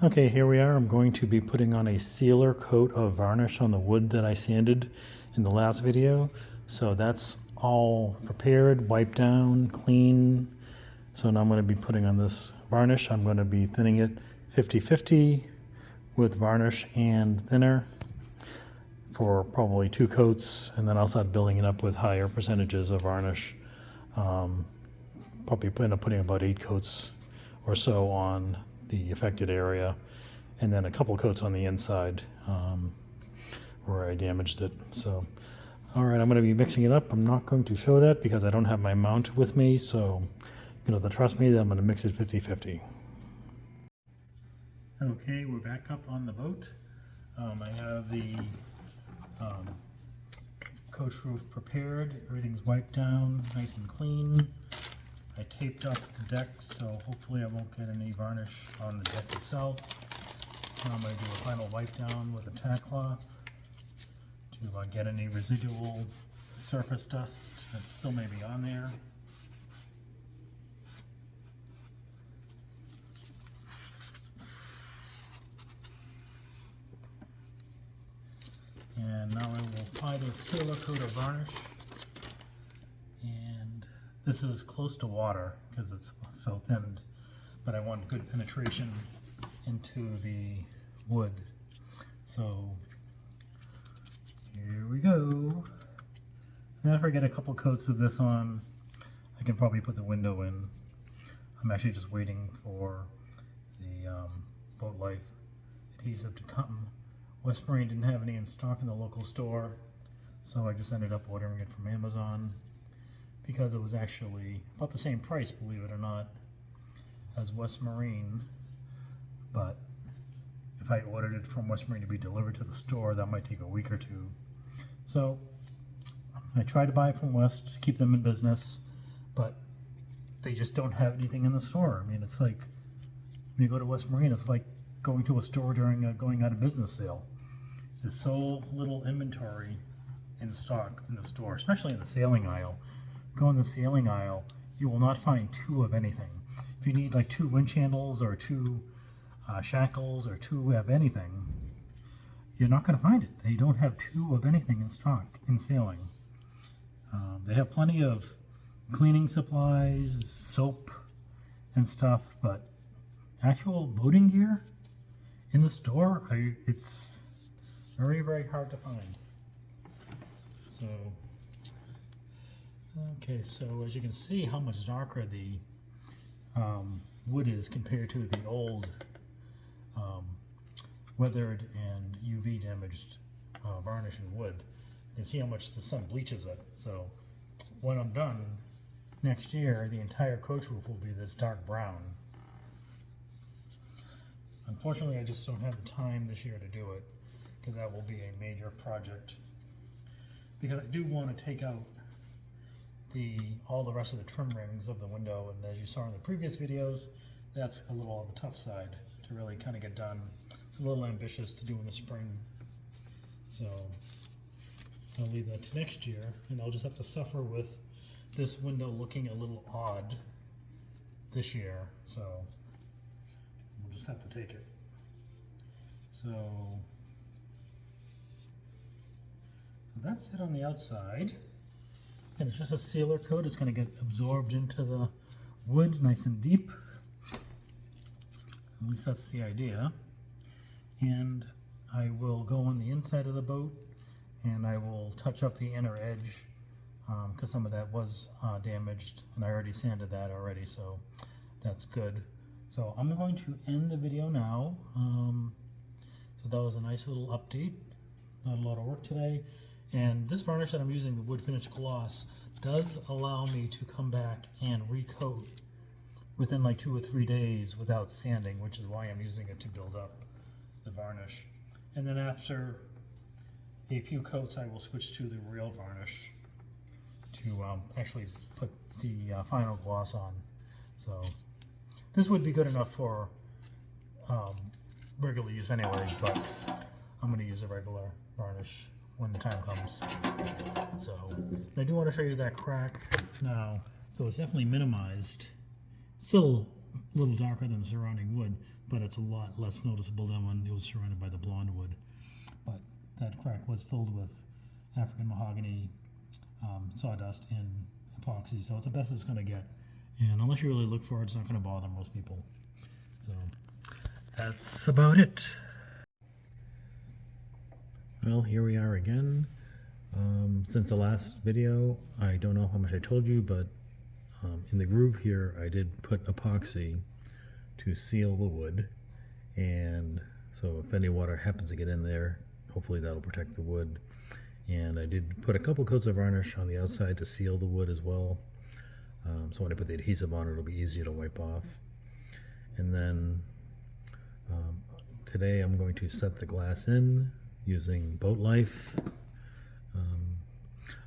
Okay, here we are. I'm going to be putting on a sealer coat of varnish on the wood that I sanded in the last video. So that's all prepared, wiped down, clean. So now I'm going to be putting on this varnish. I'm going to be thinning it 50-50 with varnish and thinner for probably 2 coats, and then I'll start building it up with higher percentages of varnish. Probably end up putting about 8 coats or so on the affected area, and then a couple coats on the inside where I damaged it. So, all right, I'm going to be mixing it up. I'm not going to show that because I don't have my mount with me, so you have to trust me that I'm going to mix it 50-50. Okay, we're back up on the boat. I have the Coachroof prepared. Everything's wiped down, nice and clean. I taped up the deck, so hopefully I won't get any varnish on the deck itself. I'm going to do a final wipe down with a tack cloth to get any residual surface dust that still may be on there. And now I will apply the sealer coat of varnish. And this is close to water because it's so thinned, but I want good penetration into the wood. So here we go. And if I get a couple coats of this on, I can probably put the window in. I'm actually just waiting for the Boat Life adhesive to come. West Marine didn't have any in stock in the local store, so I just ended up ordering it from Amazon because it was actually about the same price, believe it or not, as West Marine. But if I ordered it from West Marine to be delivered to the store, that might take a week or two. So I try to buy it from West to keep them in business, but they just don't have anything in the store. I mean, it's like when you go to West Marine, it's like going to a store during a going out of business sale. There's so little inventory in stock in the store, especially in the sailing aisle. Go in the sailing aisle, you will not find 2 of anything. If you need like 2 winch handles or 2 shackles or 2 of anything, you're not going to find it. They don't have 2 of anything in stock in sailing. They have plenty of cleaning supplies, soap and stuff, but actual boating gear in the store, it's very, very hard to find. So, okay, so as you can see how much darker the wood is compared to the old weathered and UV damaged varnish and wood. You can see how much the sun bleaches it. So when I'm done next year, the entire Coachroof will be this dark brown. Unfortunately, I just don't have the time this year to do it because that will be a major project. Because I do want to take out all the rest of the trim rings of the window, and as you saw in the previous videos, that's a little on the tough side to really kind of get done. It's a little ambitious to do in the spring, so I'll leave that to next year, and I'll just have to suffer with this window looking a little odd this year. So we'll just have to take it. So that's it on the outside. And it's just a sealer coat. It's going to get absorbed into the wood nice and deep. At least that's the idea. And I will go on the inside of the boat and I will touch up the inner edge because some of that was damaged, and I already sanded that already, so that's good. So I'm going to end the video now. So that was a nice little update. Not a lot of work today. And this varnish that I'm using, the wood finish gloss, does allow me to come back and recoat within like 2 or 3 days without sanding, which is why I'm using it to build up the varnish. And then after a few coats, I will switch to the real varnish to actually put the final gloss on. So this would be good enough for regular use anyways, but I'm going to use a regular varnish when the time comes. So I do want to show you that crack now. So it's definitely minimized. Still a little darker than the surrounding wood, but it's a lot less noticeable than when it was surrounded by the blonde wood. But that crack was filled with African mahogany, sawdust, and epoxy, so it's the best it's going to get. And unless you really look for it, it's not going to bother most people. So that's about it. Well, here we are again. Since the last video, I don't know how much I told you, but in the groove here, I did put epoxy to seal the wood, and so if any water happens to get in there, hopefully that'll protect the wood. And I did put a couple coats of varnish on the outside to seal the wood as well. So when I put the adhesive on, it'll be easier to wipe off. And then today I'm going to set the glass in using Boat Life.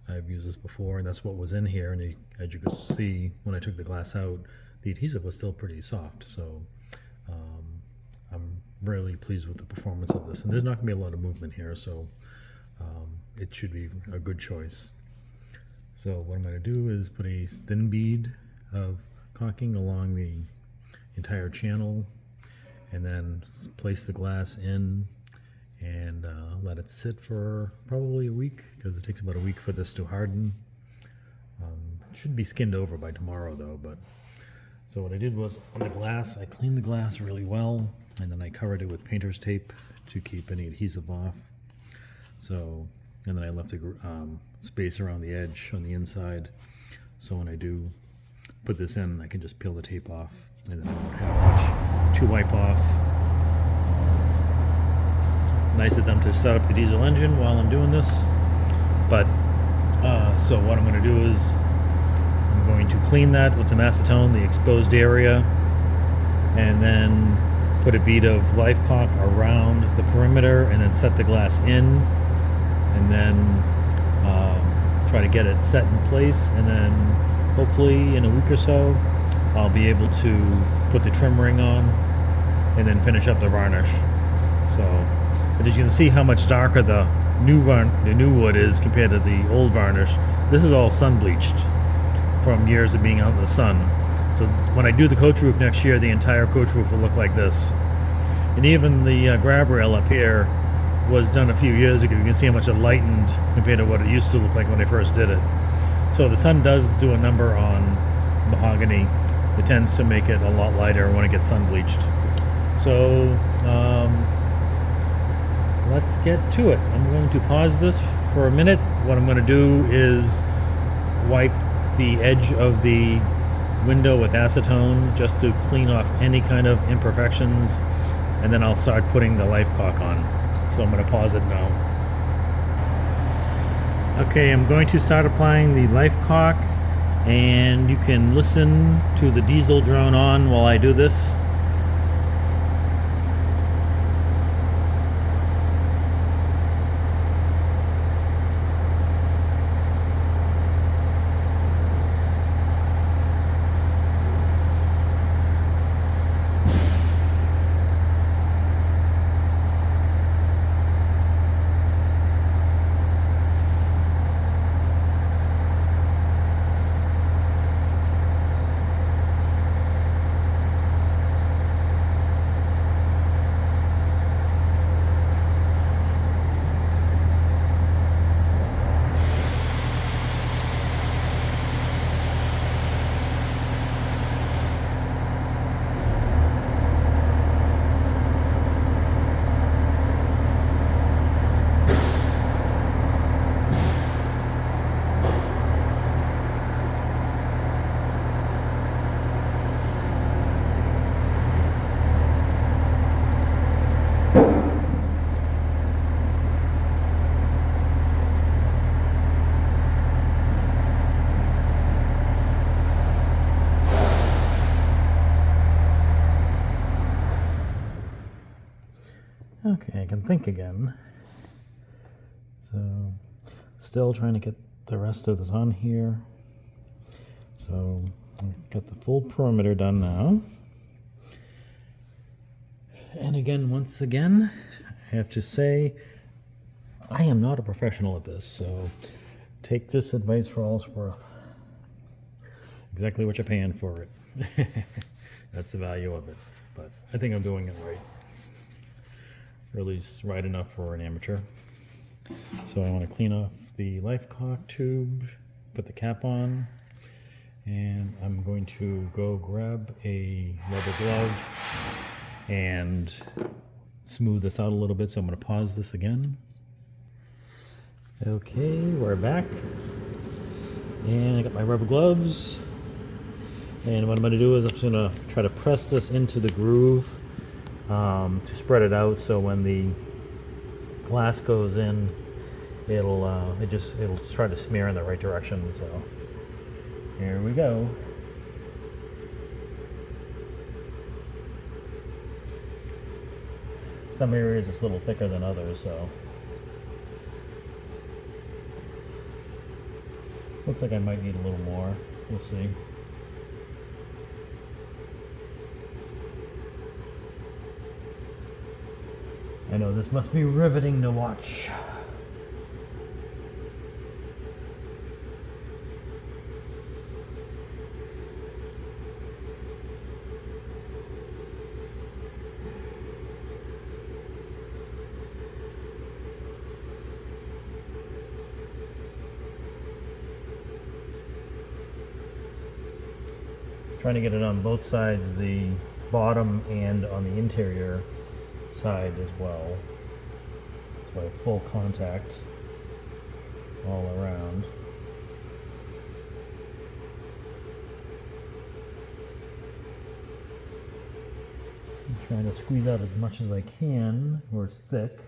I've used this before, and that's what was in here. And as you can see, when I took the glass out, the adhesive was still pretty soft. So I'm really pleased with the performance of this. And there's not going to be a lot of movement here, so it should be a good choice. So what I'm going to do is put a thin bead of caulking along the entire channel, and then place the glass in and let it sit for probably a week, because it takes about a week for this to harden. It should be skinned over by tomorrow though. But so what I did was, on the glass, I cleaned the glass really well, and then I covered it with painter's tape to keep any adhesive off. So, and then I left a space around the edge on the inside, so when I do put this in, I can just peel the tape off, and then I won't have much to wipe off. Nice of them to set up the diesel engine while I'm doing this. But so what I'm going to do is I'm going to clean that with some acetone, the exposed area, and then put a bead of life caulk around the perimeter, and then set the glass in, and then try to get it set in place, and then hopefully in a week or so I'll be able to put the trim ring on and then finish up the varnish. So, but as you can see how much darker the new wood is compared to the old varnish. This is all sun bleached from years of being out in the sun. So when I do the coach roof next year, the entire coach roof will look like this. And even the grab rail up here was done a few years ago. You can see how much it lightened compared to what it used to look like when I first did it. So the sun does do a number on mahogany. It tends to make it a lot lighter when it gets sun bleached. So let's get to it. I'm going to pause this for a minute. What I'm going to do is wipe the edge of the window with acetone just to clean off any kind of imperfections, and then I'll start putting the life caulk on. So I'm going to pause it now. Okay, I'm going to start applying the life caulk, and you can listen to the diesel drone on while I do this. Okay, I can think again. So, still trying to get the rest of this on here. So, I've got the full perimeter done now. And again, once again, I have to say, I am not a professional at this, so take this advice for all it's worth. Exactly what you're paying for it. That's the value of it. But I think I'm doing it right. Or at least right enough for an amateur. So I want to clean off the life cock tube, put the cap on, and I'm going to go grab a rubber glove and smooth this out a little bit. So I'm going to pause this again. Okay, we're back. And I got my rubber gloves. And what I'm going to do is I'm just going to try to press this into the groove to spread it out, so when the glass goes in, it'll try to smear in the right direction. So here we go. Some areas it's a little thicker than others, so looks like I might need a little more. We'll see. I know this must be riveting to watch. Trying to get it on both sides, the bottom and on the interior side as well. So I have full contact all around. I'm trying to squeeze out as much as I can where it's thick.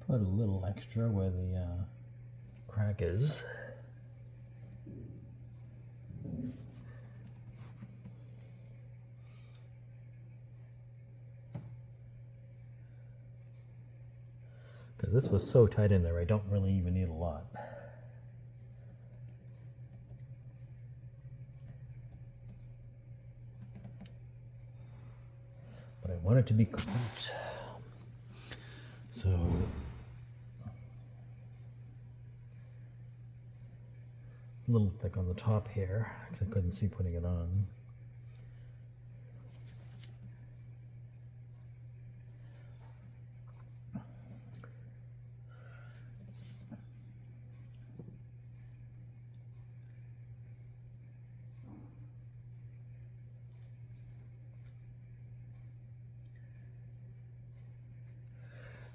Put a little extra where the crack is. Because this was so tight in there, I don't really even need a lot. But I want it to be complete. So a little thick on the top here because I couldn't see putting it on.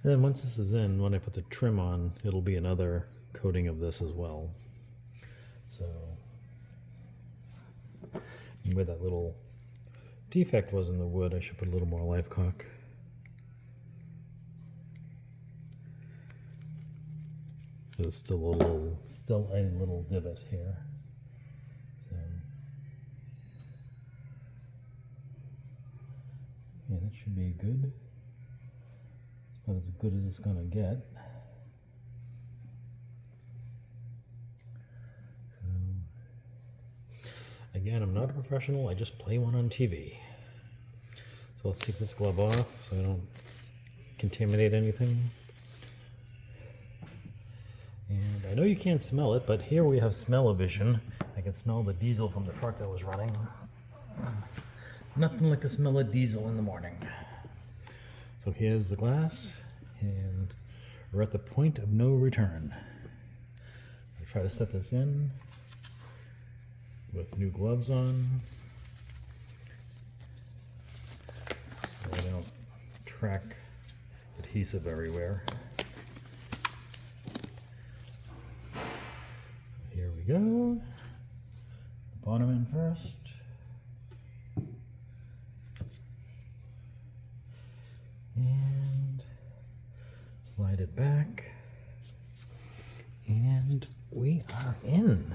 And then once this is in, when I put the trim on, it'll be another coating of this as well. So where that little defect was in the wood, I should put a little more life cock. There's still a little divot here. So, yeah, that should be good. It's about as good as it's gonna get. Again, I'm not a professional, I just play one on TV. So let's take this glove off so I don't contaminate anything. And I know you can't smell it, but here we have smell-o-vision. I can smell the diesel from the truck that was running. Nothing like the smell of diesel in the morning. So here's the glass, and we're at the point of no return. I'll try to set this in with new gloves on, so I don't track adhesive everywhere. Here we go. The bottom end first. And slide it back. And we are in.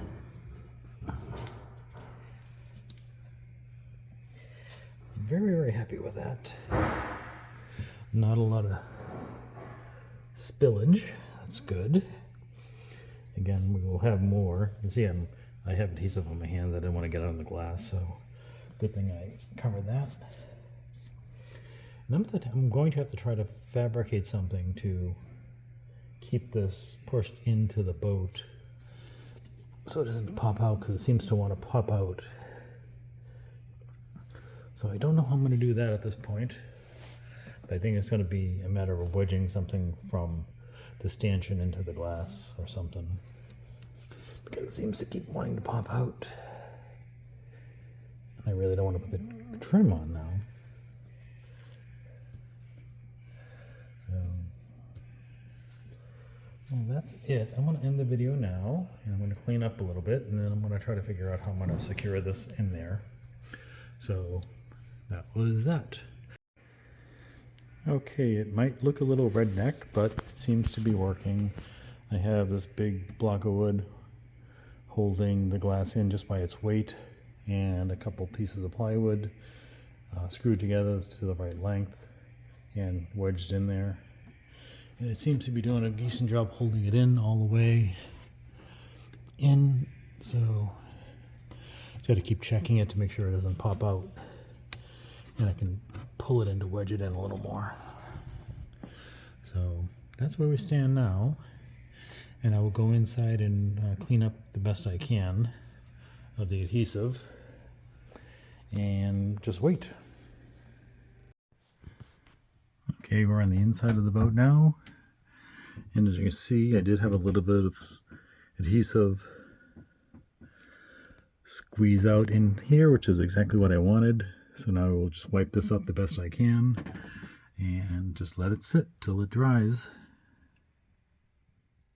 very, very happy with that. Not a lot of spillage. That's good. Again, we will have more. You see, I have adhesive on my hands. I didn't want to get it on the glass, so good thing I covered that. And I'm going to have to try to fabricate something to keep this pushed into the boat so it doesn't pop out, because it seems to want to pop out. So I don't know how I'm going to do that at this point. But I think it's going to be a matter of wedging something from the stanchion into the glass or something, because it seems to keep wanting to pop out. I really don't want to put the trim on now. So, well, that's it. I'm going to end the video now, and I'm going to clean up a little bit, and then I'm going to try to figure out how I'm going to secure this in there. So that was that. Okay, it might look a little redneck, but it seems to be working. I have this big block of wood holding the glass in just by its weight, and a couple pieces of plywood screwed together to the right length and wedged in there. And it seems to be doing a decent job holding it in all the way in, so just got to keep checking it to make sure it doesn't pop out, and I can pull it in to wedge it in a little more. So that's where we stand now, and I will go inside and clean up the best I can of the adhesive and just wait. Okay, we're on the inside of the boat now, and as you can see, I did have a little bit of adhesive squeeze out in here, which is exactly what I wanted. So now we'll just wipe this up the best I can and just let it sit till it dries.